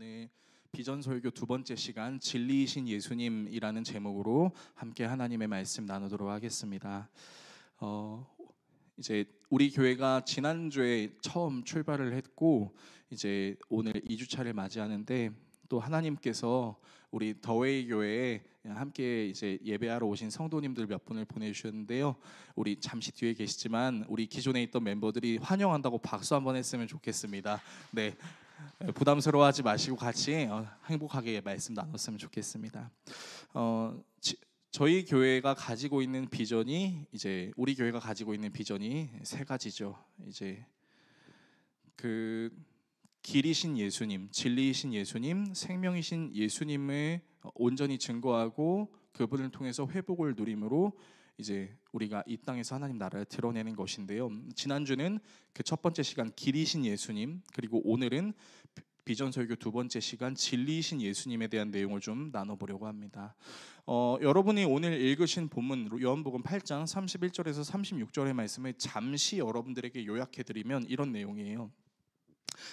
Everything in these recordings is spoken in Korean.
오늘 비전 설교 두 번째 시간 진리이신 예수님이라는 제목으로 함께 하나님의 말씀 나누도록 하겠습니다. 이제 우리 교회가 지난주에 처음 출발을 했고 이제 오늘 2주차를 맞이하는데 또 하나님께서 우리 더웨이 교회에 함께 이제 예배하러 오신 성도님들 몇 분을 보내주셨는데요. 우리 잠시 뒤에 계시지만 우리 기존에 있던 멤버들이 환영한다고 박수 한번 했으면 좋겠습니다. 네, 부담스러워하지 마시고 같이 행복하게 말씀 나눴으면 좋겠습니다. 저희 교회가 가지고 있는 비전이 이제 우리 교회가 가지고 있는 비전이 세 가지죠. 이제 그 길이신 예수님, 진리이신 예수님, 생명이신 예수님을 온전히 증거하고 그분을 통해서 회복을 누림으로 이제 우리가 이 땅에서 하나님 나라를 드러내는 것인데요. 지난주는 그 첫 번째 시간 길이신 예수님, 그리고 오늘은 비전 설교 두 번째 시간 진리이신 예수님에 대한 내용을 좀 나눠보려고 합니다. 여러분이 오늘 읽으신 본문 요한복음 8장 31절에서 36절의 말씀을 잠시 여러분들에게 요약해드리면 이런 내용이에요.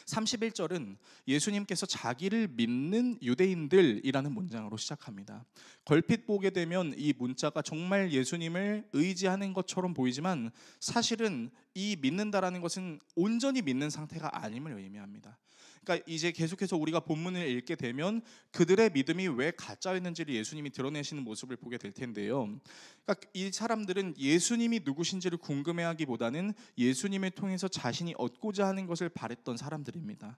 31절은 예수님께서 자기를 믿는 유대인들이라는 문장으로 시작합니다. 걸핏 보게 되면 이 문자가 정말 예수님을 의지하는 것처럼 보이지만 사실은 이 믿는다라는 것은 온전히 믿는 상태가 아님을 의미합니다. 그러니까 이제 계속해서 우리가 본문을 읽게 되면 그들의 믿음이 왜 가짜였는지를 예수님이 드러내시는 모습을 보게 될 텐데요. 그러니까 이 사람들은 예수님이 누구신지를 궁금해하기보다는 예수님을 통해서 자신이 얻고자 하는 것을 바랬던 사람들입니다.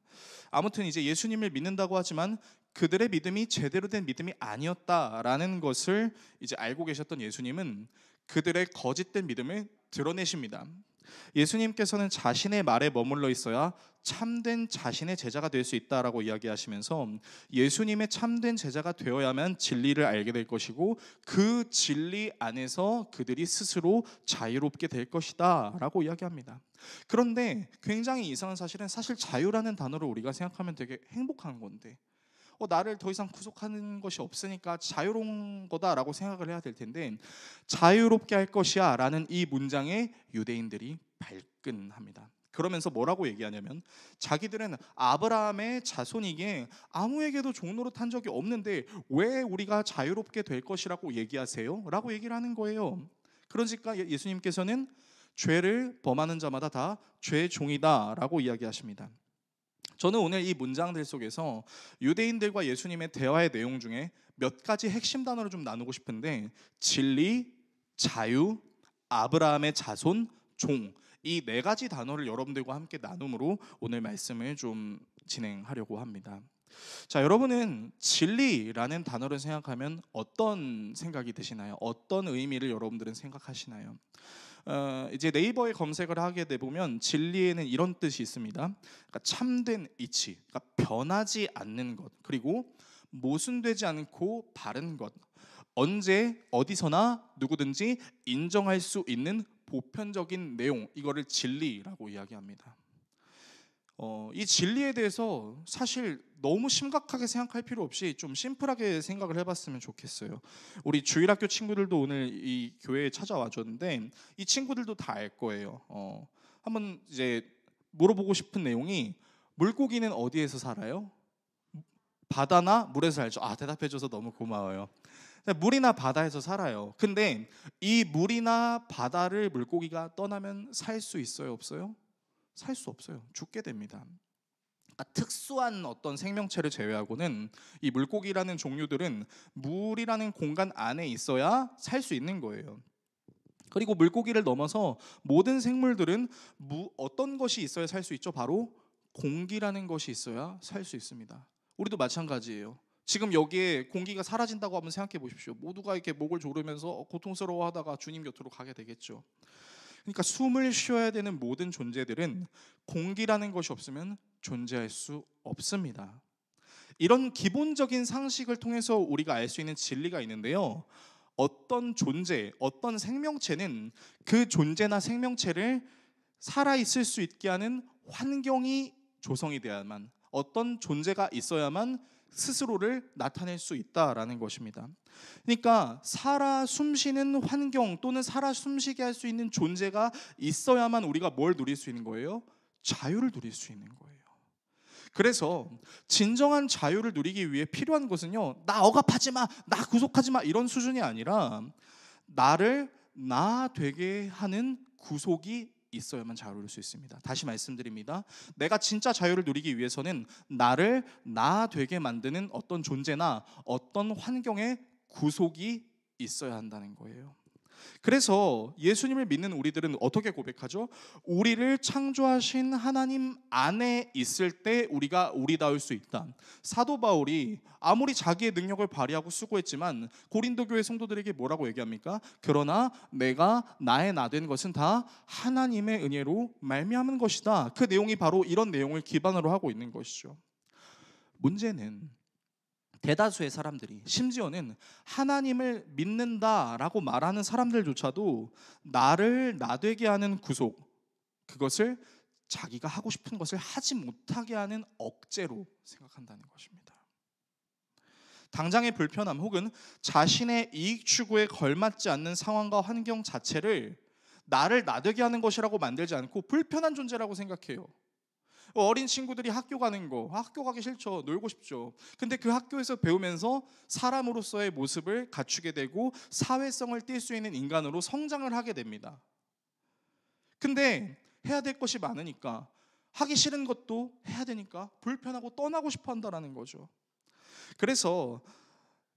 아무튼 이제 예수님을 믿는다고 하지만 그들의 믿음이 제대로 된 믿음이 아니었다라는 것을 이제 알고 계셨던 예수님은 그들의 거짓된 믿음을 드러내십니다. 예수님께서는 자신의 말에 머물러 있어야 참된 자신의 제자가 될 수 있다라고 이야기하시면서 예수님의 참된 제자가 되어야만 진리를 알게 될 것이고 그 진리 안에서 그들이 스스로 자유롭게 될 것이다 라고 이야기합니다. 그런데 굉장히 이상한 사실은 사실 자유라는 단어를 우리가 생각하면 되게 행복한 건데 나를 더 이상 구속하는 것이 없으니까 자유로운 거다라고 생각을 해야 될 텐데 자유롭게 할 것이야 라는 이 문장에 유대인들이 발끈합니다. 그러면서 뭐라고 얘기하냐면 자기들은 아브라함의 자손이기에 아무에게도 종로로 탄 적이 없는데 왜 우리가 자유롭게 될 것이라고 얘기하세요? 라고 얘기를 하는 거예요. 그러니까 예수님께서는 죄를 범하는 자마다 다 죄의 종이다 라고 이야기하십니다. 저는 오늘 이 문장들 속에서 유대인들과 예수님의 대화의 내용 중에 몇 가지 핵심 단어를 좀 나누고 싶은데 진리, 자유, 아브라함의 자손, 종, 이 네 가지 단어를 여러분들과 함께 나눔으로 오늘 말씀을 좀 진행하려고 합니다. 자, 여러분은 진리라는 단어를 생각하면 어떤 생각이 드시나요? 어떤 의미를 여러분들은 생각하시나요? 이제 네이버에 검색을 하게 돼 보면 진리에는 이런 뜻이 있습니다. 그러니까 참된 이치, 그러니까 변하지 않는 것, 그리고 모순되지 않고 바른 것, 언제 어디서나 누구든지 인정할 수 있는 보편적인 내용, 이거를 진리라고 이야기합니다. 이 진리에 대해서 사실 너무 심각하게 생각할 필요 없이 좀 심플하게 생각을 해봤으면 좋겠어요. 우리 주일학교 친구들도 오늘 이 교회에 찾아와 줬는데 이 친구들도 다 알 거예요. 한번 이제 물어보고 싶은 내용이 물고기는 어디에서 살아요? 바다나 물에서 살죠. 대답해줘서 너무 고마워요. 물이나 바다에서 살아요. 근데 이 물이나 바다를 물고기가 떠나면 살 수 있어요? 없어요? 살 수 없어요. 죽게 됩니다. 특수한 어떤 생명체를 제외하고는 이 물고기라는 종류들은 물이라는 공간 안에 있어야 살 수 있는 거예요. 그리고 물고기를 넘어서 모든 생물들은 어떤 것이 있어야 살 수 있죠? 바로 공기라는 것이 있어야 살 수 있습니다. 우리도 마찬가지예요. 지금 여기에 공기가 사라진다고 한번 생각해 보십시오. 모두가 이렇게 목을 조르면서 고통스러워하다가 주님 곁으로 가게 되겠죠. 그러니까 숨을 쉬어야 되는 모든 존재들은 공기라는 것이 없으면 존재할 수 없습니다. 이런 기본적인 상식을 통해서 우리가 알 수 있는 진리가 있는데요. 어떤 존재, 어떤 생명체는 그 존재나 생명체를 살아있을 수 있게 하는 환경이 조성이 돼야만, 어떤 존재가 있어야만 스스로를 나타낼 수 있다라는 것입니다. 그러니까 살아 숨쉬는 환경 또는 살아 숨쉬게 할 수 있는 존재가 있어야만 우리가 뭘 누릴 수 있는 거예요? 자유를 누릴 수 있는 거예요. 그래서 진정한 자유를 누리기 위해 필요한 것은요, 나 억압하지 마, 나 구속하지 마, 이런 수준이 아니라 나를 나 되게 하는 구속이 있어야만 자유를 누릴 수 있습니다. 다시 말씀드립니다. 내가 진짜 자유를 누리기 위해서는 나를 나 되게 만드는 어떤 존재나 어떤 환경에 구속이 있어야 한다는 거예요. 그래서 예수님을 믿는 우리들은 어떻게 고백하죠? 우리를 창조하신 하나님 안에 있을 때 우리가 우리다울 수 있다. 사도 바울이 아무리 자기의 능력을 발휘하고 수고했지만 고린도 교회 성도들에게 뭐라고 얘기합니까? 그러나 내가 나의 나 된 것은 다 하나님의 은혜로 말미암은 것이다. 그 내용이 바로 이런 내용을 기반으로 하고 있는 것이죠. 문제는 대다수의 사람들이, 심지어는 하나님을 믿는다라고 말하는 사람들조차도 나를 나되게 하는 구속, 그것을 자기가 하고 싶은 것을 하지 못하게 하는 억제로 생각한다는 것입니다. 당장의 불편함 혹은 자신의 이익 추구에 걸맞지 않는 상황과 환경 자체를 나를 나되게 하는 것이라고 만들지 않고 불편한 존재라고 생각해요. 어린 친구들이 학교 가는 거, 학교 가기 싫죠. 놀고 싶죠. 근데 그 학교에서 배우면서 사람으로서의 모습을 갖추게 되고 사회성을 띌 수 있는 인간으로 성장을 하게 됩니다. 근데 해야 될 것이 많으니까, 하기 싫은 것도 해야 되니까 불편하고 떠나고 싶어 한다는 거죠. 그래서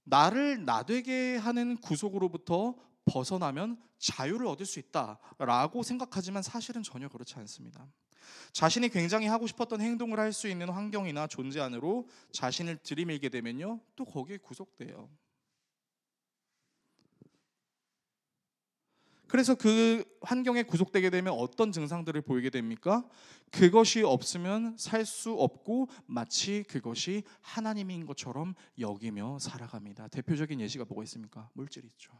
나를 나되게 하는 구속으로부터 벗어나면 자유를 얻을 수 있다라고 생각하지만 사실은 전혀 그렇지 않습니다. 자신이 굉장히 하고 싶었던 행동을 할 수 있는 환경이나 존재 안으로 자신을 들이밀게 되면요, 또 거기에 구속돼요. 그래서 그 환경에 구속되게 되면 어떤 증상들을 보이게 됩니까? 그것이 없으면 살 수 없고 마치 그것이 하나님인 것처럼 여기며 살아갑니다. 대표적인 예시가 뭐가 있습니까? 물질이 있죠.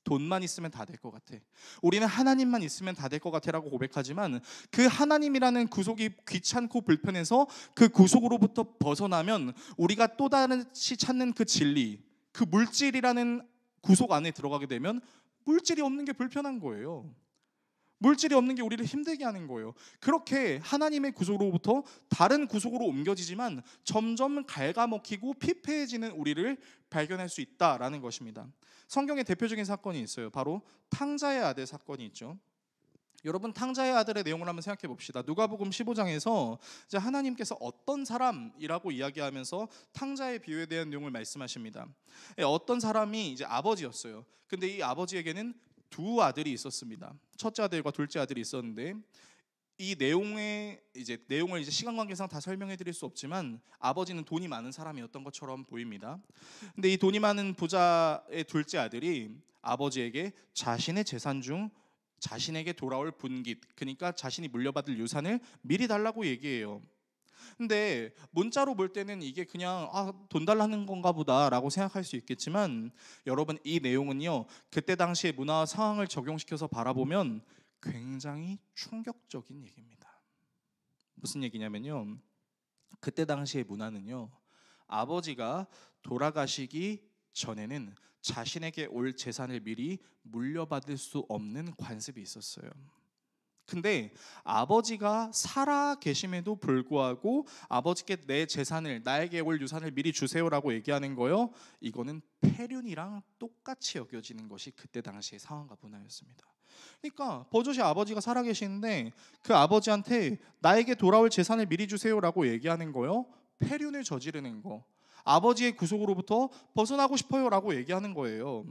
돈만 있으면 다 될 것 같아. 우리는 하나님만 있으면 다 될 것 같아라고 고백하지만 그 하나님이라는 구속이 귀찮고 불편해서 그 구속으로부터 벗어나면 우리가 또 다시 찾는 그 진리, 그 물질이라는 구속 안에 들어가게 되면 물질이 없는 게 불편한 거예요. 물질이 없는 게 우리를 힘들게 하는 거예요. 그렇게 하나님의 구속으로부터 다른 구속으로 옮겨지지만 점점 갉아먹히고 피폐해지는 우리를 발견할 수 있다라는 것입니다. 성경에 대표적인 사건이 있어요. 바로 탕자의 아들 사건이 있죠. 여러분, 탕자의 아들의 내용을 한번 생각해 봅시다. 누가복음 15장에서 이제 하나님께서 어떤 사람이라고 이야기하면서 탕자의 비유에 대한 내용을 말씀하십니다. 어떤 사람이 이제 아버지였어요. 근데 이 아버지에게는 두 아들이 있었습니다. 첫째 아들과 둘째 아들이 있었는데, 이 내용을 이제 시간 관계상 다 설명해 드릴 수 없지만 아버지는 돈이 많은 사람이었던 것처럼 보입니다. 근데 이 돈이 많은 부자의 둘째 아들이 아버지에게 자신의 재산 중 자신에게 돌아올 분깃, 그러니까 자신이 물려받을 유산을 미리 달라고 얘기해요. 근데 문자로 볼 때는 이게 그냥 돈 달라는 건가 보다라고 생각할 수 있겠지만, 여러분, 이 내용은요, 그때 당시의 문화 상황을 적용시켜서 바라보면 굉장히 충격적인 얘기입니다. 무슨 얘기냐면요, 그때 당시의 문화는요, 아버지가 돌아가시기 전에는 자신에게 올 재산을 미리 물려받을 수 없는 관습이 있었어요. 근데 아버지가 살아 계심에도 불구하고 아버지께 내 재산을, 나에게 올 유산을 미리 주세요라고 얘기하는 거요, 이거는 폐륜이랑 똑같이 여겨지는 것이 그때 당시의 상황과 문화였습니다. 그러니까 버젓이 아버지가 살아 계시는데 그 아버지한테 나에게 돌아올 재산을 미리 주세요라고 얘기하는 거요, 폐륜을 저지르는 거, 아버지의 구속으로부터 벗어나고 싶어요라고 얘기하는 거예요.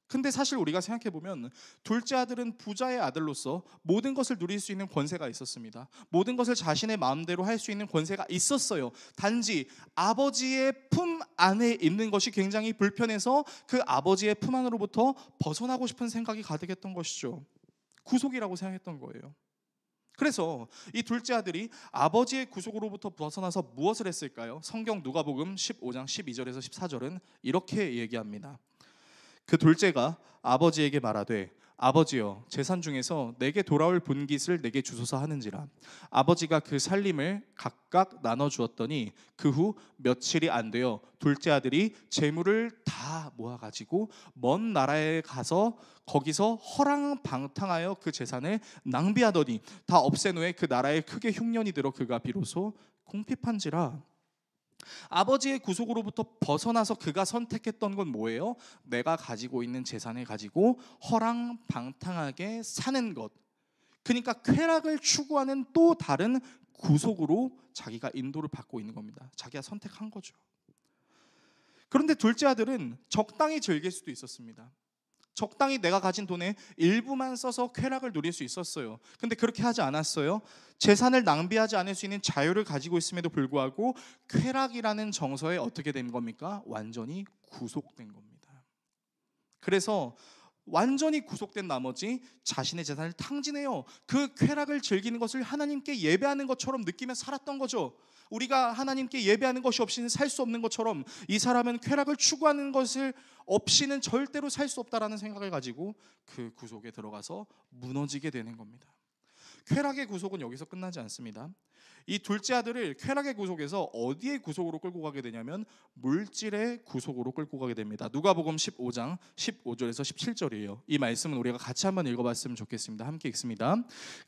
근데 사실 우리가 생각해보면 둘째 아들은 부자의 아들로서 모든 것을 누릴 수 있는 권세가 있었습니다. 모든 것을 자신의 마음대로 할 수 있는 권세가 있었어요. 단지 아버지의 품 안에 있는 것이 굉장히 불편해서 그 아버지의 품 안으로부터 벗어나고 싶은 생각이 가득했던 것이죠. 구속이라고 생각했던 거예요. 그래서 이 둘째 아들이 아버지의 구속으로부터 벗어나서 무엇을 했을까요? 성경 누가복음 15장 12절에서 14절은 이렇게 얘기합니다. 그 둘째가 아버지에게 말하되 아버지여, 재산 중에서 내게 돌아올 분깃을 내게 주소서 하는지라. 아버지가 그 살림을 각각 나눠 주었더니 그 후 며칠이 안 되어 둘째 아들이 재물을 다 모아 가지고 먼 나라에 가서 거기서 허랑방탕하여 그 재산을 낭비하더니 다 없앤 후에 그 나라에 크게 흉년이 들어 그가 비로소 궁핍한지라. 아버지의 구속으로부터 벗어나서 그가 선택했던 건 뭐예요? 내가 가지고 있는 재산을 가지고 허랑방탕하게 사는 것. 그러니까 쾌락을 추구하는 또 다른 구속으로 자기가 인도를 받고 있는 겁니다. 자기가 선택한 거죠. 그런데 둘째 아들은 적당히 즐길 수도 있었습니다. 적당히 내가 가진 돈의 일부만 써서 쾌락을 누릴 수 있었어요. 근데 그렇게 하지 않았어요. 재산을 낭비하지 않을 수 있는 자유를 가지고 있음에도 불구하고 쾌락이라는 정서에 어떻게 된 겁니까? 완전히 구속된 겁니다. 그래서 완전히 구속된 나머지 자신의 재산을 탕진해요. 그 쾌락을 즐기는 것을 하나님께 예배하는 것처럼 느끼며 살았던 거죠. 우리가 하나님께 예배하는 것이 없이는 살 수 없는 것처럼 이 사람은 쾌락을 추구하는 것을 없이는 절대로 살 수 없다라는 생각을 가지고 그 구속에 들어가서 무너지게 되는 겁니다. 쾌락의 구속은 여기서 끝나지 않습니다. 이 둘째 아들을 쾌락의 구속에서 어디에 구속으로 끌고 가게 되냐면 물질의 구속으로 끌고 가게 됩니다. 누가복음 15장 15절에서 17절이에요. 이 말씀은 우리가 같이 한번 읽어봤으면 좋겠습니다. 함께 읽습니다.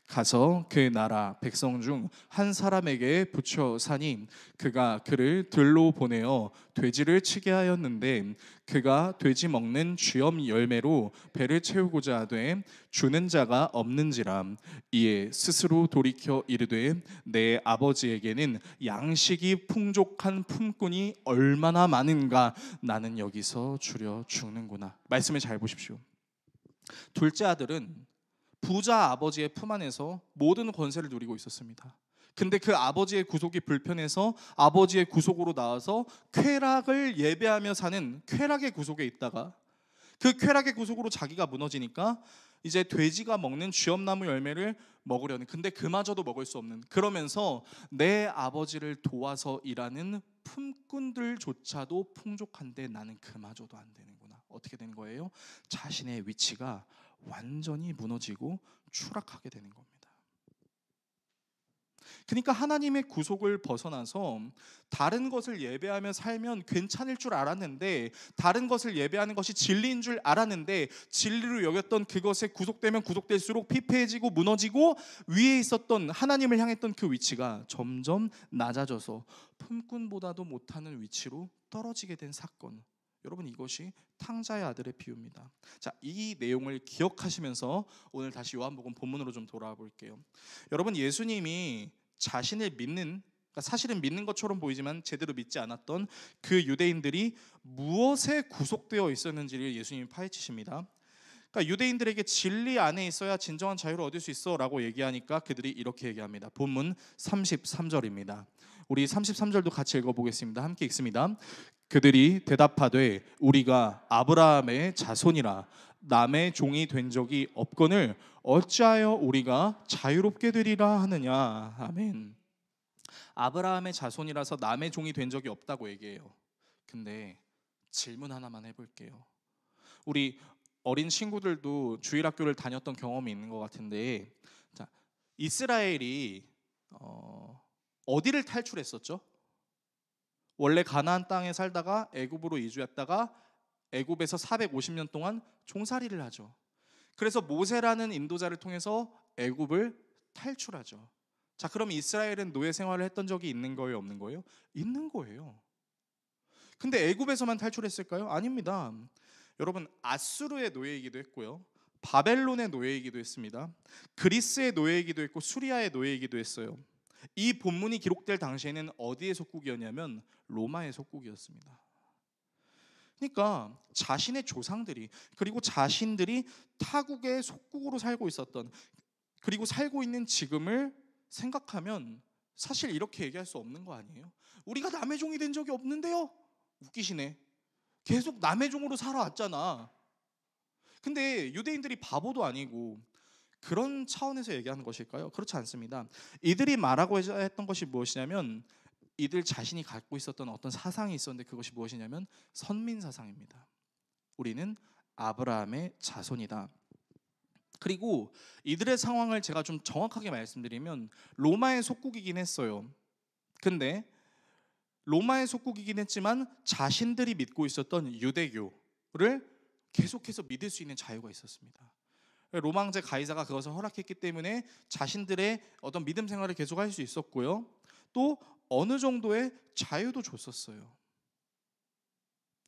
가서 그 나라 백성 중 한 사람에게 붙여 사니 그가 그를 들로 보내어 돼지를 치게 하였는데 그가 돼지 먹는 쥐엄 열매로 배를 채우고자 하되 주는 자가 없는지라. 이에 스스로 돌이켜 이르되 내 아버지에게는 양식이 풍족한 품꾼이 얼마나 많은가. 나는 여기서 주려 죽는구나. 말씀을 잘 보십시오. 둘째 아들은 부자 아버지의 품 안에서 모든 권세를 누리고 있었습니다. 근데 그 아버지의 구속이 불편해서 아버지의 구속으로 나와서 쾌락을 예배하며 사는 쾌락의 구속에 있다가 그 쾌락의 구속으로 자기가 무너지니까 이제 돼지가 먹는 쥐엄나무 열매를 먹으려는, 근데 그마저도 먹을 수 없는, 그러면서 내 아버지를 도와서 일하는 품꾼들조차도 풍족한데 나는 그마저도 안 되는구나. 어떻게 된 거예요? 자신의 위치가 완전히 무너지고 추락하게 되는 겁니다. 그러니까 하나님의 구속을 벗어나서 다른 것을 예배하며 살면 괜찮을 줄 알았는데, 다른 것을 예배하는 것이 진리인 줄 알았는데, 진리로 여겼던 그것에 구속되면 구속될수록 피폐해지고 무너지고 위에 있었던 하나님을 향했던 그 위치가 점점 낮아져서 품꾼보다도 못하는 위치로 떨어지게 된 사건. 여러분, 이것이 탕자의 아들의 비유입니다. 자, 이 내용을 기억하시면서 오늘 다시 요한복음 본문으로 좀 돌아와 볼게요. 여러분, 예수님이 자신을 믿는, 그러니까 사실은 믿는 것처럼 보이지만 제대로 믿지 않았던 그 유대인들이 무엇에 구속되어 있었는지를 예수님이 파헤치십니다. 그러니까 유대인들에게 진리 안에 있어야 진정한 자유를 얻을 수 있어 라고 얘기하니까 그들이 이렇게 얘기합니다. 본문 33절입니다. 우리 33절도 같이 읽어보겠습니다. 함께 읽습니다. 그들이 대답하되 우리가 아브라함의 자손이라 남의 종이 된 적이 없거늘 어찌하여 우리가 자유롭게 되리라 하느냐. 아멘. 아브라함의 자손이라서 남의 종이 된 적이 없다고 얘기해요. 근데 질문 하나만 해볼게요. 우리 어린 친구들도 주일학교를 다녔던 경험이 있는 것 같은데, 자, 이스라엘이 어디를 탈출했었죠? 원래 가나안 땅에 살다가 애굽으로 이주했다가 애굽에서 450년 동안 종살이를 하죠. 그래서 모세라는 인도자를 통해서 애굽을 탈출하죠. 자, 그럼 이스라엘은 노예 생활을 했던 적이 있는 거예요, 없는 거예요? 있는 거예요. 근데 애굽에서만 탈출했을까요? 아닙니다. 여러분, 아수르의 노예이기도 했고요, 바벨론의 노예이기도 했습니다. 그리스의 노예이기도 했고 수리아의 노예이기도 했어요. 이 본문이 기록될 당시에는 어디의 속국이었냐면 로마의 속국이었습니다. 그러니까 자신의 조상들이, 그리고 자신들이 타국의 속국으로 살고 있었던, 그리고 살고 있는 지금을 생각하면 사실 이렇게 얘기할 수 없는 거 아니에요? 우리가 남의 종이 된 적이 없는데요? 웃기시네. 계속 남의 종으로 살아왔잖아. 근데 유대인들이 바보도 아니고 그런 차원에서 얘기하는 것일까요? 그렇지 않습니다. 이들이 말하고 했던 것이 무엇이냐면 이들 자신이 갖고 있었던 어떤 사상이 있었는데 그것이 무엇이냐면 선민 사상입니다. 우리는 아브라함의 자손이다. 그리고 이들의 상황을 제가 좀 정확하게 말씀드리면 로마의 속국이긴 했어요. 근데 로마의 속국이긴 했지만 자신들이 믿고 있었던 유대교를 계속해서 믿을 수 있는 자유가 있었습니다. 로마 황제 가이사가 그것을 허락했기 때문에 자신들의 어떤 믿음 생활을 계속할 수 있었고요. 또 어느 정도의 자유도 줬었어요.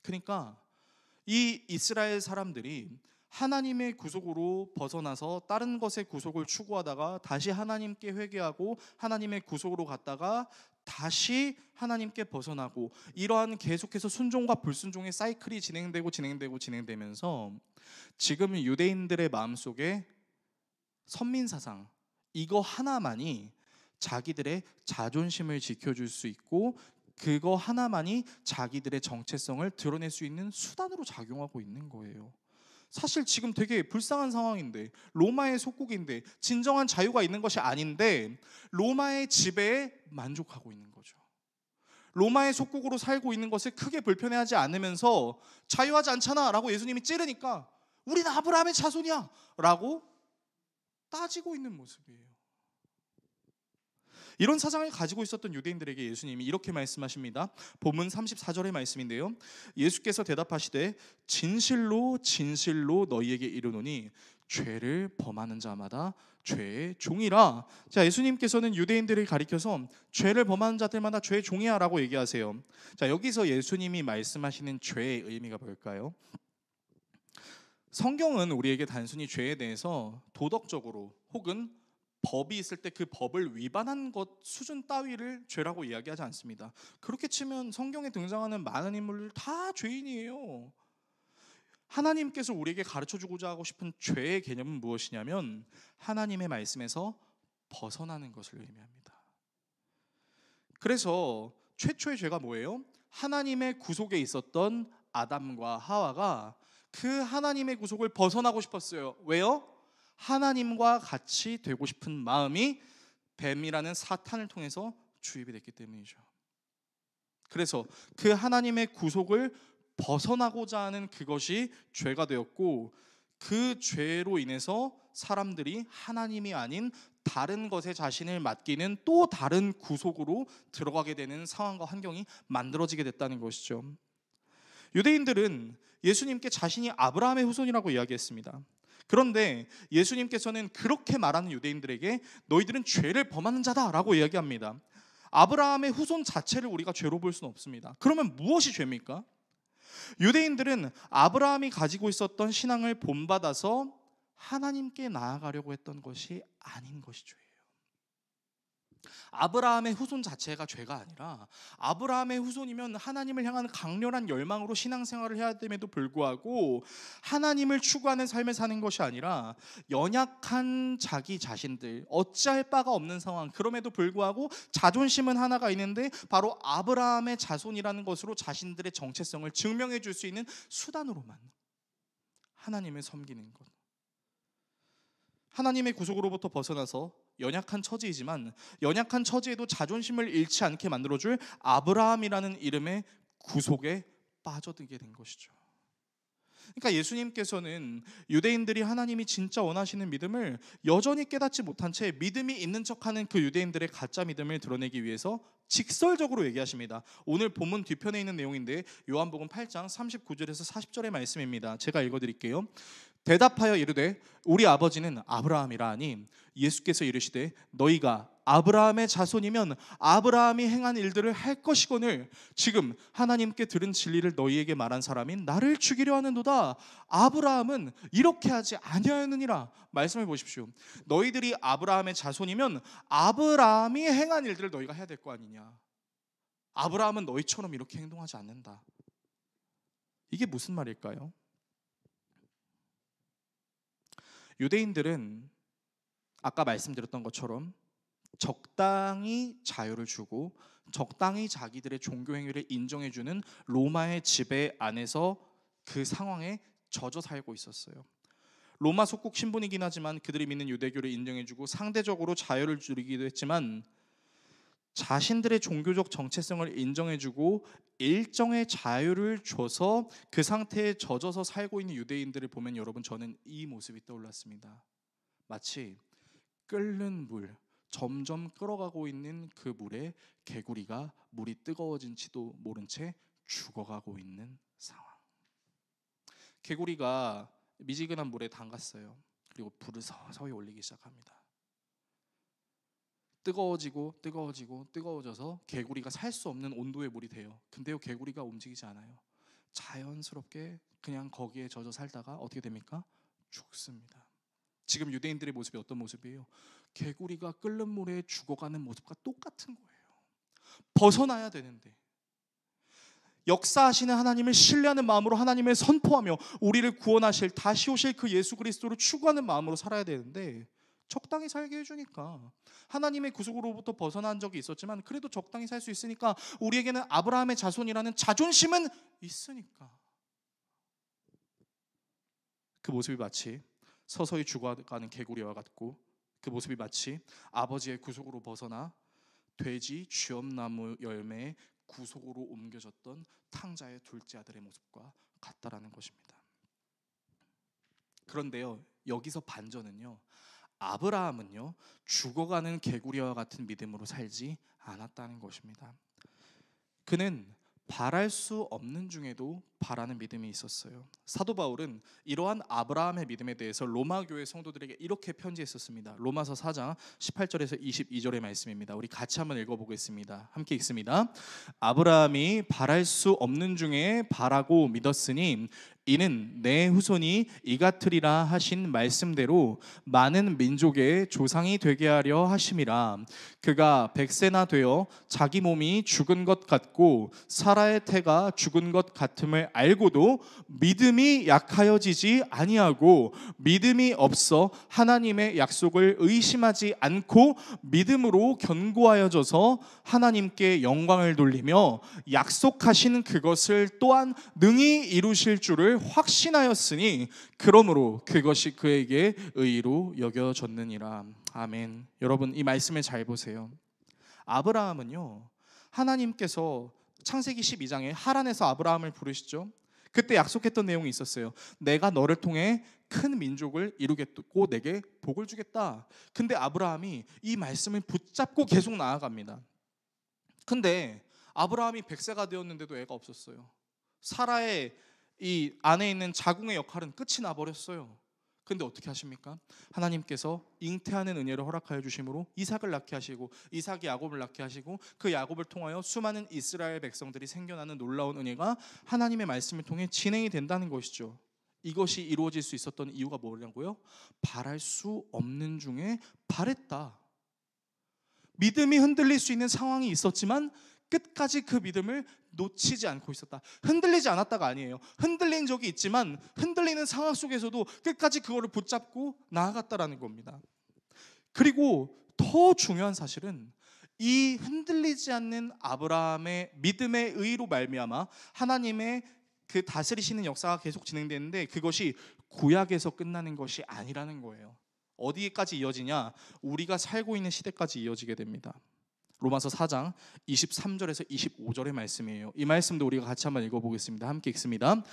그러니까 이 이스라엘 사람들이 하나님의 구속으로 벗어나서 다른 것의 구속을 추구하다가 다시 하나님께 회개하고 하나님의 구속으로 갔다가 다시 하나님께 벗어나고, 이러한 계속해서 순종과 불순종의 사이클이 진행되면서 지금 유대인들의 마음속에 선민사상, 이거 하나만이 자기들의 자존심을 지켜줄 수 있고 그거 하나만이 자기들의 정체성을 드러낼 수 있는 수단으로 작용하고 있는 거예요. 사실 지금 되게 불쌍한 상황인데, 로마의 속국인데, 진정한 자유가 있는 것이 아닌데 로마의 지배에 만족하고 있는 거죠. 로마의 속국으로 살고 있는 것을 크게 불편해하지 않으면서 자유하지 않잖아 라고 예수님이 찌르니까 우리는 아브라함의 자손이야 라고 따지고 있는 모습이에요. 이런 사상을 가지고 있었던 유대인들에게 예수님이 이렇게 말씀하십니다. 본문 34절의 말씀인데요, 예수께서 대답하시되 진실로 진실로 너희에게 이르노니 죄를 범하는 자마다 죄의 종이라. 자, 예수님께서는 유대인들을 가리켜서 죄를 범하는 자들마다 죄의 종이야 라고 얘기하세요. 자, 여기서 예수님이 말씀하시는 죄의 의미가 뭘까요? 성경은 우리에게 단순히 죄에 대해서 도덕적으로 혹은 법이 있을 때 그 법을 위반한 것 수준 따위를 죄라고 이야기하지 않습니다. 그렇게 치면 성경에 등장하는 많은 인물들 다 죄인이에요. 하나님께서 우리에게 가르쳐주고자 하고 싶은 죄의 개념은 무엇이냐면 하나님의 말씀에서 벗어나는 것을 의미합니다. 그래서 최초의 죄가 뭐예요? 하나님의 구속에 있었던 아담과 하와가 그 하나님의 구속을 벗어나고 싶었어요. 왜요? 하나님과 같이 되고 싶은 마음이 뱀이라는 사탄을 통해서 주입이 됐기 때문이죠. 그래서 그 하나님의 구속을 벗어나고자 하는 그것이 죄가 되었고, 그 죄로 인해서 사람들이 하나님이 아닌 다른 것에 자신을 맡기는 또 다른 구속으로 들어가게 되는 상황과 환경이 만들어지게 됐다는 것이죠. 유대인들은 예수님께 자신이 아브라함의 후손이라고 이야기했습니다. 그런데 예수님께서는 그렇게 말하는 유대인들에게 너희들은 죄를 범하는 자다라고 이야기합니다. 아브라함의 후손 자체를 우리가 죄로 볼 수는 없습니다. 그러면 무엇이 죄입니까? 유대인들은 아브라함이 가지고 있었던 신앙을 본받아서 하나님께 나아가려고 했던 것이 아닌 것이 죄예요. 아브라함의 후손 자체가 죄가 아니라 아브라함의 후손이면 하나님을 향한 강렬한 열망으로 신앙생활을 해야 됨에도 불구하고 하나님을 추구하는 삶을 사는 것이 아니라 연약한 자기 자신들, 어찌할 바가 없는 상황, 그럼에도 불구하고 자존심은 하나가 있는데 바로 아브라함의 자손이라는 것으로 자신들의 정체성을 증명해 줄 수 있는 수단으로만 하나님을 섬기는 것. 하나님의 구속으로부터 벗어나서 연약한 처지이지만 연약한 처지에도 자존심을 잃지 않게 만들어줄 아브라함이라는 이름의 구속에 빠져들게 된 것이죠. 그러니까 예수님께서는 유대인들이 하나님이 진짜 원하시는 믿음을 여전히 깨닫지 못한 채 믿음이 있는 척하는 그 유대인들의 가짜 믿음을 드러내기 위해서 직설적으로 얘기하십니다. 오늘 본문 뒤편에 있는 내용인데 요한복음 8장 39절에서 40절의 말씀입니다. 제가 읽어드릴게요. 대답하여 이르되 우리 아버지는 아브라함이라 하니 예수께서 이르시되 너희가 아브라함의 자손이면 아브라함이 행한 일들을 할 것이거늘 지금 하나님께 들은 진리를 너희에게 말한 사람이 나를 죽이려 하는도다. 아브라함은 이렇게 하지 아니하였느니라. 말씀해 보십시오. 너희들이 아브라함의 자손이면 아브라함이 행한 일들을 너희가 해야 될 거 아니냐. 아브라함은 너희처럼 이렇게 행동하지 않는다. 이게 무슨 말일까요? 유대인들은 아까 말씀드렸던 것처럼 적당히 자유를 주고 적당히 자기들의 종교 행위를 인정해주는 로마의 지배 안에서 그 상황에 젖어 살고 있었어요. 로마 속국 신분이긴 하지만 그들이 믿는 유대교를 인정해주고 상대적으로 자유를 주기도 했지만 자신들의 종교적 정체성을 인정해주고 일정의 자유를 줘서 그 상태에 젖어서 살고 있는 유대인들을 보면 여러분, 저는 이 모습이 떠올랐습니다. 마치 끓는 물, 점점 끓어가고 있는 그 물에 개구리가 물이 뜨거워진지도 모른 채 죽어가고 있는 상황. 개구리가 미지근한 물에 담갔어요. 그리고 불을 서서히 올리기 시작합니다. 뜨거워져서 개구리가 살 수 없는 온도의 물이 돼요. 근데요, 개구리가 움직이지 않아요. 자연스럽게 그냥 거기에 젖어 살다가 어떻게 됩니까? 죽습니다. 지금 유대인들의 모습이 어떤 모습이에요? 개구리가 끓는 물에 죽어가는 모습과 똑같은 거예요. 벗어나야 되는데, 역사하시는 하나님을 신뢰하는 마음으로 하나님을 선포하며 우리를 구원하실, 다시 오실 그 예수 그리스도를 추구하는 마음으로 살아야 되는데, 적당히 살게 해주니까, 하나님의 구속으로부터 벗어난 적이 있었지만 그래도 적당히 살 수 있으니까, 우리에게는 아브라함의 자손이라는 자존심은 있으니까, 그 모습이 마치 서서히 죽어가는 개구리와 같고, 그 모습이 마치 아버지의 구속으로 벗어나 돼지 쥐엄나무 열매의 구속으로 옮겨졌던 탕자의 둘째 아들의 모습과 같다라는 것입니다. 그런데요, 여기서 반전은요, 아브라함은요, 죽어가는 개구리와 같은 믿음으로 살지 않았다는 것입니다. 그는 바랄 수 없는 중에도 바라는 믿음이 있었어요. 사도 바울은 이러한 아브라함의 믿음에 대해서 로마 교회 성도들에게 이렇게 편지했었습니다. 로마서 4장 18절에서 22절의 말씀입니다. 우리 같이 한번 읽어보겠습니다. 함께 읽습니다. 아브라함이 바랄 수 없는 중에 바라고 믿었으니 이는 내 후손이 이같으리라 하신 말씀대로 많은 민족의 조상이 되게 하려 하심이라. 그가 100세나 되어 자기 몸이 죽은 것 같고 사라의 태가 죽은 것 같음을 알고도 믿음이 약하여지지 아니하고 믿음이 없어 하나님의 약속을 의심하지 않고 믿음으로 견고하여져서 하나님께 영광을 돌리며 약속하신 그것을 또한 능히 이루실 줄을 확신하였으니 그러므로 그것이 그에게 의로 여겨졌느니라. 아멘. 여러분, 이 말씀을 잘 보세요. 아브라함은요, 하나님께서 창세기 12장에 하란에서 아브라함을 부르시죠. 그때 약속했던 내용이 있었어요. 내가 너를 통해 큰 민족을 이루겠고 내게 복을 주겠다. 근데 아브라함이 이 말씀을 붙잡고 계속 나아갑니다. 근데 아브라함이 100세가 되었는데도 애가 없었어요. 사라의 이 안에 있는 자궁의 역할은 끝이 나버렸어요. 근데 어떻게 하십니까? 하나님께서 잉태하는 은혜를 허락하여 주심으로 이삭을 낳게 하시고, 이삭이 야곱을 낳게 하시고, 그 야곱을 통하여 수많은 이스라엘 백성들이 생겨나는 놀라운 은혜가 하나님의 말씀을 통해 진행이 된다는 것이죠. 이것이 이루어질 수 있었던 이유가 뭐냐고요? 바랄 수 없는 중에 바랬다. 믿음이 흔들릴 수 있는 상황이 있었지만 끝까지 그 믿음을 놓치지 않고 있었다. 흔들리지 않았다가 아니에요. 흔들린 적이 있지만 흔들리는 상황 속에서도 끝까지 그거를 붙잡고 나아갔다라는 겁니다. 그리고 더 중요한 사실은 이 흔들리지 않는 아브라함의 믿음의 의로 말미암아 하나님의 그 다스리시는 역사가 계속 진행되는데, 그것이 구약에서 끝나는 것이 아니라는 거예요. 어디까지 이어지냐? 우리가 살고 있는 시대까지 이어지게 됩니다. 로마서 4장 23절에서 25절의 말씀이에요. 이 말씀도 우리가 같이 한번 읽어보겠습니다. 함께 읽습니다.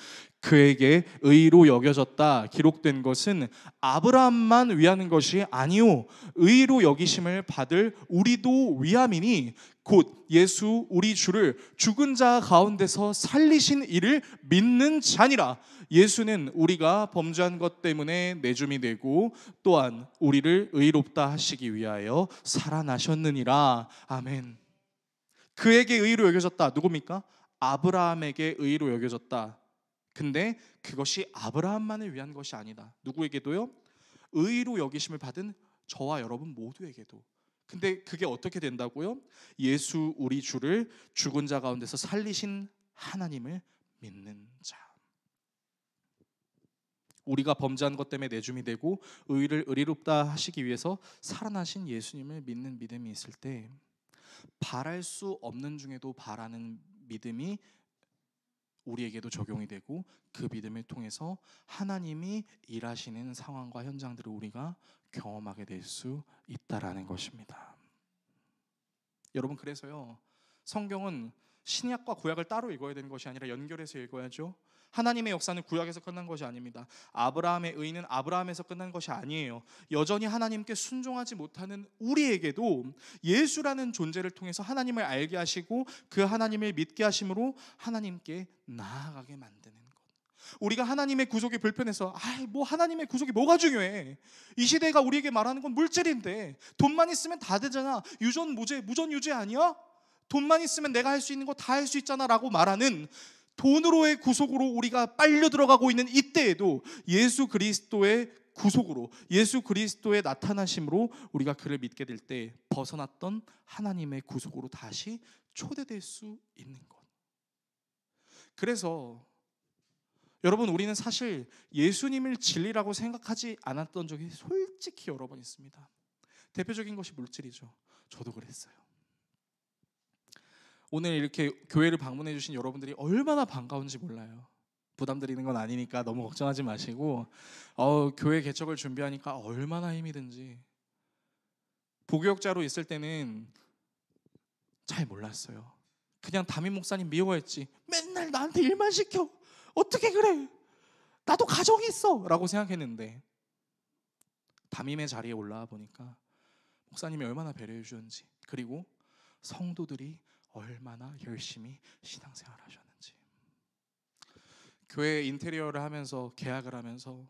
그에게 의로 여겨졌다 기록된 것은 아브라함만 위하는 것이 아니요 의로 여기심을 받을 우리도 위함이니 곧 예수 우리 주를 죽은 자 가운데서 살리신 이를 믿는 자니라. 예수는 우리가 범죄한 것 때문에 내줌이 되고 또한 우리를 의롭다 하시기 위하여 살아나셨느니라. 아멘. 그에게 의로 여겨졌다. 누굽니까? 아브라함에게 의로 여겨졌다. 근데 그것이 아브라함만을 위한 것이 아니다. 누구에게도요? 의로 여기심을 받은 저와 여러분 모두에게도. 근데 그게 어떻게 된다고요? 예수 우리 주를 죽은 자 가운데서 살리신 하나님을 믿는 자. 우리가 범죄한 것 때문에 내줌이 되고 의를 의롭다 하시기 위해서 살아나신 예수님을 믿는 믿음이 있을 때 바랄 수 없는 중에도 바라는 믿음이 우리에게도 적용이 되고, 그 믿음을 통해서 하나님이 일하시는 상황과 현장들을 우리가 경험하게 될 수 있다라는 것입니다. 여러분, 그래서요, 성경은 신약과 구약을 따로 읽어야 되는 것이 아니라 연결해서 읽어야죠. 하나님의 역사는 구약에서 끝난 것이 아닙니다. 아브라함의 의는 아브라함에서 끝난 것이 아니에요. 여전히 하나님께 순종하지 못하는 우리에게도 예수라는 존재를 통해서 하나님을 알게 하시고 그 하나님을 믿게 하심으로 하나님께 나아가게 만드는 것, 우리가 하나님의 구속이 불편해서 뭐 하나님의 구속이 뭐가 중요해? 이 시대가 우리에게 말하는 건 물질인데 돈만 있으면 다 되잖아. 유전무죄, 무전유죄 아니야? 돈만 있으면 내가 할 수 있는 거 다 할 수 있잖아 라고 말하는 돈으로의 구속으로 우리가 빨려 들어가고 있는 이때에도 예수 그리스도의 구속으로, 예수 그리스도의 나타나심으로 우리가 그를 믿게 될 때 벗어났던 하나님의 구속으로 다시 초대될 수 있는 것. 그래서 여러분, 우리는 사실 예수님을 진리라고 생각하지 않았던 적이 솔직히 여러 번 있습니다. 대표적인 것이 물질이죠. 저도 그랬어요. 오늘 이렇게 교회를 방문해 주신 여러분들이 얼마나 반가운지 몰라요. 부담드리는 건 아니니까 너무 걱정하지 마시고, 교회 개척을 준비하니까 얼마나 힘이 든지. 부교역자로 있을 때는 잘 몰랐어요. 그냥 담임 목사님 미워했지. 맨날 나한테 일만 시켜. 어떻게 그래? 나도 가정이 있어 라고 생각했는데, 담임의 자리에 올라와 보니까 목사님이 얼마나 배려해 주셨는지, 그리고 성도들이 얼마나 열심히 신앙생활을 하셨는지, 교회 인테리어를 하면서 계약을 하면서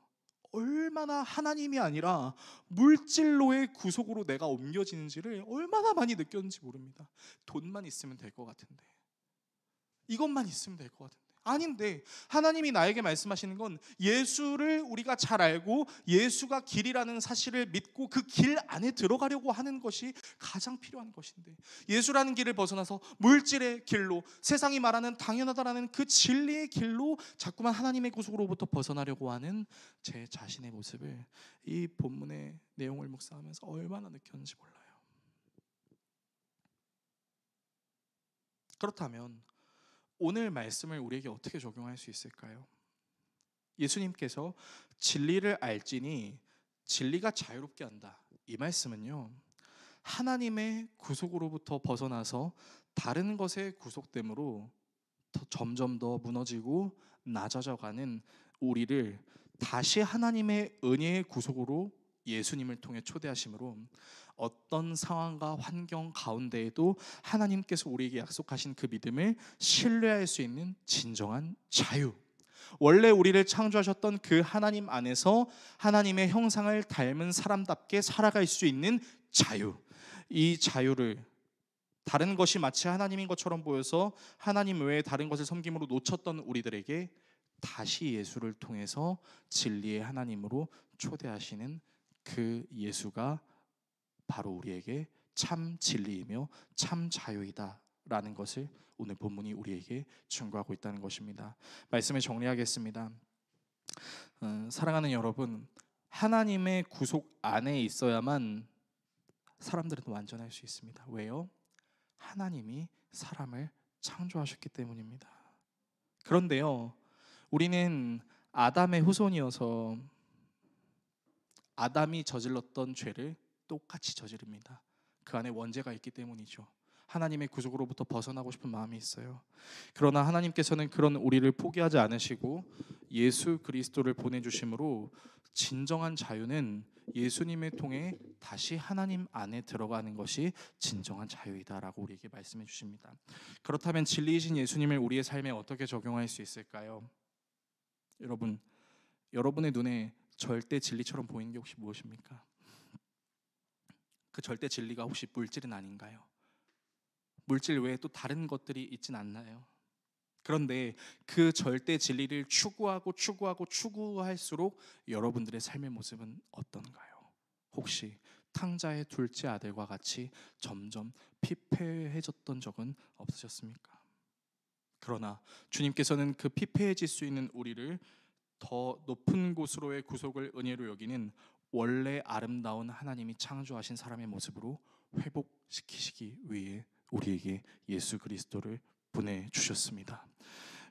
얼마나 하나님이 아니라 물질로의 구속으로 내가 옮겨지는지를 얼마나 많이 느꼈는지 모릅니다. 돈만 있으면 될 것 같은데, 이것만 있으면 될 것 같은데, 아닌데 하나님이 나에게 말씀하시는 건 예수를 우리가 잘 알고 예수가 길이라는 사실을 믿고 그 길 안에 들어가려고 하는 것이 가장 필요한 것인데, 예수라는 길을 벗어나서 물질의 길로, 세상이 말하는 당연하다라는 그 진리의 길로 자꾸만 하나님의 구속으로부터 벗어나려고 하는 제 자신의 모습을 이 본문의 내용을 묵상하면서 얼마나 느꼈는지 몰라요. 그렇다면 오늘 말씀을 우리에게 어떻게 적용할 수 있을까요? 예수님께서 진리를 알지니 진리가 자유롭게 한다, 이 말씀은요, 하나님의 구속으로부터 벗어나서 다른 것의 구속됨으로 점점 더 무너지고 낮아져가는 우리를 다시 하나님의 은혜의 구속으로 예수님을 통해 초대하심으로 어떤 상황과 환경 가운데에도 하나님께서 우리에게 약속하신 그 믿음을 신뢰할 수 있는 진정한 자유, 원래 우리를 창조하셨던 그 하나님 안에서 하나님의 형상을 닮은 사람답게 살아갈 수 있는 자유, 이 자유를 다른 것이 마치 하나님인 것처럼 보여서 하나님 외에 다른 것을 섬김으로 놓쳤던 우리들에게 다시 예수를 통해서 진리의 하나님으로 초대하시는 그 예수가 바로 우리에게 참 진리이며 참 자유이다 라는 것을 오늘 본문이 우리에게 증거하고 있다는 것입니다. 말씀을 정리하겠습니다. 사랑하는 여러분, 하나님의 구속 안에 있어야만 사람들은 완전할 수 있습니다. 왜요? 하나님이 사람을 창조하셨기 때문입니다. 그런데요, 우리는 아담의 후손이어서 아담이 저질렀던 죄를 똑같이 저지릅니다. 그 안에 원죄가 있기 때문이죠. 하나님의 구속으로부터 벗어나고 싶은 마음이 있어요. 그러나 하나님께서는 그런 우리를 포기하지 않으시고 예수 그리스도를 보내주심으로 진정한 자유는 예수님을 통해 다시 하나님 안에 들어가는 것이 진정한 자유이다라고 우리에게 말씀해 주십니다. 그렇다면 진리이신 예수님을 우리의 삶에 어떻게 적용할 수 있을까요? 여러분, 여러분의 눈에 절대 진리처럼 보이는 게 혹시 무엇입니까? 그 절대 진리가 혹시 물질은 아닌가요? 물질 외에 또 다른 것들이 있진 않나요? 그런데 그 절대 진리를 추구할수록 여러분들의 삶의 모습은 어떤가요? 혹시 탕자의 둘째 아들과 같이 점점 피폐해졌던 적은 없으셨습니까? 그러나 주님께서는 그 피폐해질 수 있는 우리를 더 높은 곳으로의 구속을 은혜로 여기는 원래 아름다운 하나님이 창조하신 사람의 모습으로 회복시키시기 위해 우리에게 예수 그리스도를 보내주셨습니다.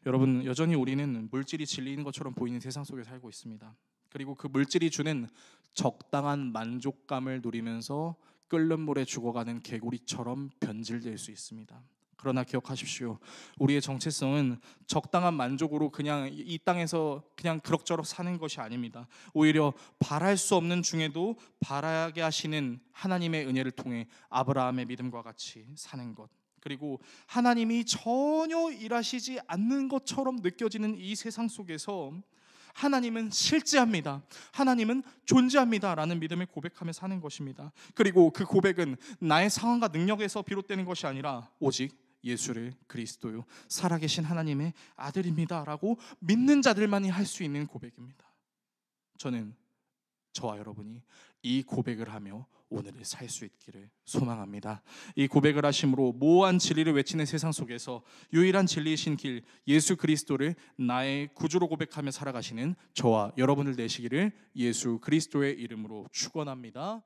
여러분, 여전히 우리는 물질이 진리인 것처럼 보이는 세상 속에 살고 있습니다. 그리고 그 물질이 주는 적당한 만족감을 누리면서 끓는 물에 죽어가는 개구리처럼 변질될 수 있습니다. 그러나 기억하십시오. 우리의 정체성은 적당한 만족으로 그냥 이 땅에서 그냥 그럭저럭 사는 것이 아닙니다. 오히려 바랄 수 없는 중에도 바라게 하시는 하나님의 은혜를 통해 아브라함의 믿음과 같이 사는 것, 그리고 하나님이 전혀 일하시지 않는 것처럼 느껴지는 이 세상 속에서 하나님은 실제합니다, 하나님은 존재합니다 라는 믿음을 고백하며 사는 것입니다. 그리고 그 고백은 나의 상황과 능력에서 비롯되는 것이 아니라 오직 예수를 그리스도요 살아계신 하나님의 아들입니다 라고 믿는 자들만이 할 수 있는 고백입니다. 저는 저와 여러분이 이 고백을 하며 오늘을 살 수 있기를 소망합니다. 이 고백을 하심으로 모호한 진리를 외치는 세상 속에서 유일한 진리이신 길 예수 그리스도를 나의 구주로 고백하며 살아가시는 저와 여러분들 되시기를 예수 그리스도의 이름으로 축원합니다.